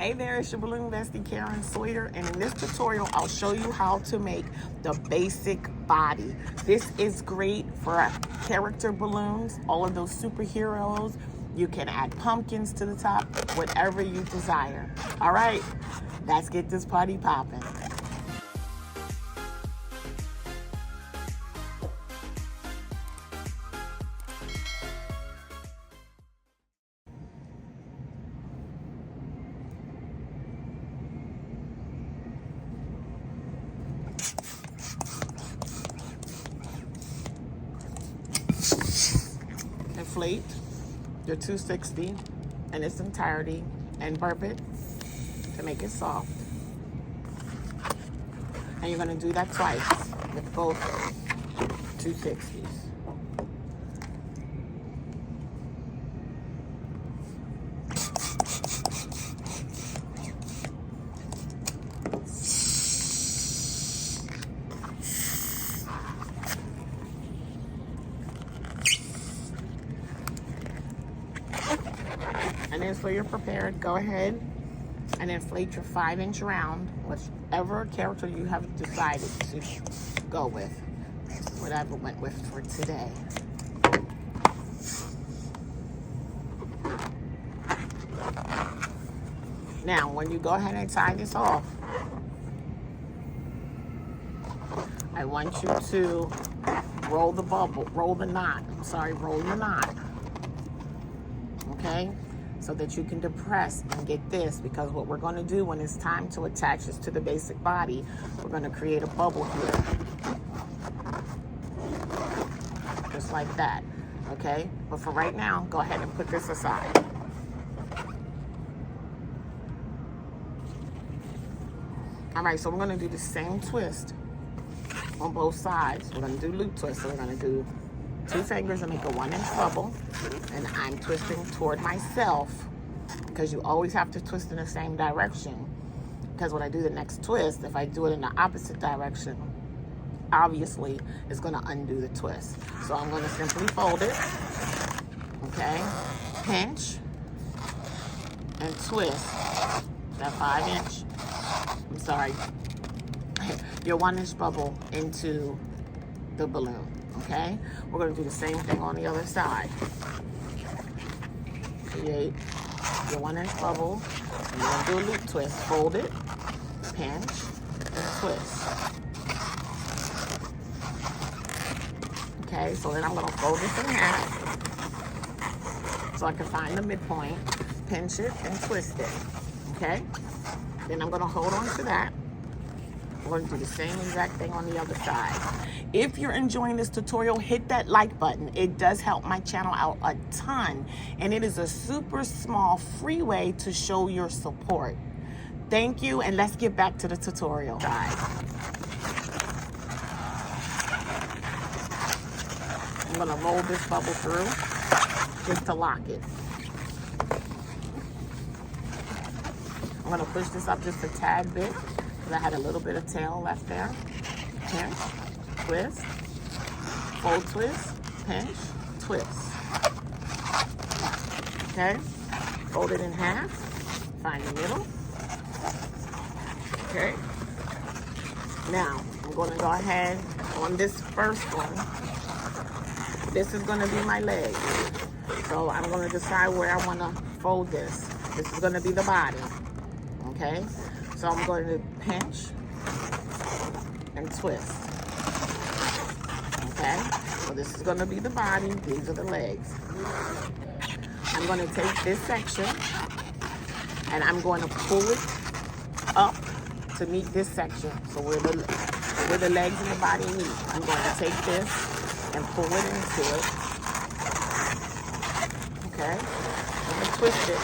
Hey there, it's your balloon bestie Karen Sawyer, and in this tutorial I'll show you how to make the basic body. This is great for character balloons, all of those superheroes. You can add pumpkins to the top, whatever you desire. All right, let's get this party popping. Inflate your 260 in its entirety and burp it to make it soft. And you're going to do that twice with both 260s. And then so you're prepared, go ahead and inflate your 5-inch round, whichever character you have decided to go with. This is what I went with for today. Now, when you go ahead and tie this off, I want you to roll the knot. Roll the knot. Okay? So that you can depress and get this, because what we're going to do when it's time to attach this to the basic body, we're going to create a bubble here. Just like that. Okay? But for right now, go ahead and put this aside. Alright, so we're going to do the same twist on both sides. We're going to do loop twist. So we're going to do 2 fingers and make a 1-inch bubble, and I'm twisting toward myself, because you always have to twist in the same direction, because when I do the next twist, if I do it in the opposite direction, obviously it's going to undo the twist. So I'm going to simply fold it, okay, pinch and twist that 5-inch, your 1-inch bubble into the balloon. Okay, we're going to do the same thing on the other side. Create your 1-inch bubble, and you're going to do a loop twist. Fold it, pinch, and twist. Okay, so then I'm going to fold this in half so I can find the midpoint, pinch it, and twist it. Okay, then I'm going to hold on to that. We're going to do the same exact thing on the other side. If you're enjoying this tutorial, hit that like button. It does help my channel out a ton, and it is a super small free way to show your support. Thank you, and let's get back to the tutorial. I'm going to roll this bubble through just to lock it. I'm going to push this up just a tad bit, because I had a little bit of tail left there. Pinch, twist, fold twist, pinch, twist. Okay, fold it in half, find the middle. Okay, now I'm going to go ahead on this first one. This is going to be my leg. So I'm going to decide where I want to fold this. This is going to be the body. Okay, so I'm going to pinch and twist. Okay, so this is going to be the body. These are the legs. I'm going to take this section and I'm going to pull it up to meet this section. So where the legs and the body meet, I'm going to take this and pull it into it. Okay, I'm going to twist it.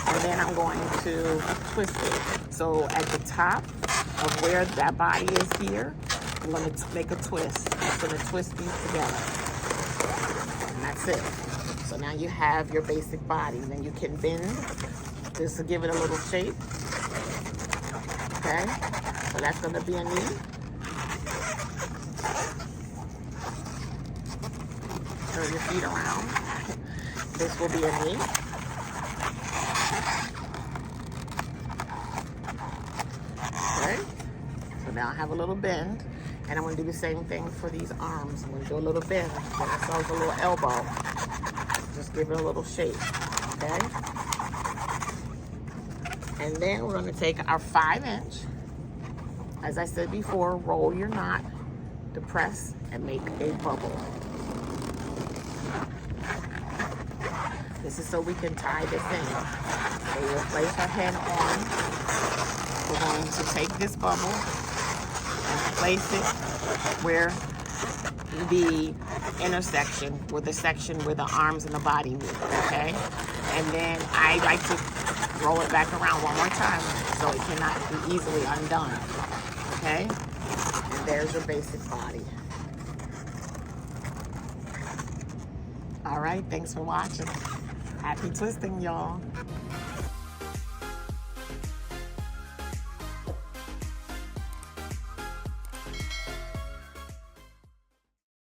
And then I'm going to twist it. So at the top of where that body is here, I'm going to make a twist. I'm going to twist these together. And that's it. So now you have your basic body. Then you can bend just to give it a little shape. Okay? So that's going to be a knee. Turn your feet around. This will be a knee. Okay, so now I have a little bend, and I'm going to do the same thing for these arms. I'm going to do a little bend, give ourselves a little elbow, just give it a little shape, okay? And then we're going to take our 5-inch, as I said before, roll your knot, depress, and make a bubble. This is so we can tie this in. So we'll place our head on. We're going to take this bubble and place it where the intersection, with the section where the arms and the body meet, okay? And then I like to roll it back around one more time so it cannot be easily undone, okay? And there's your basic body. All right, thanks for watching. Happy twisting, y'all.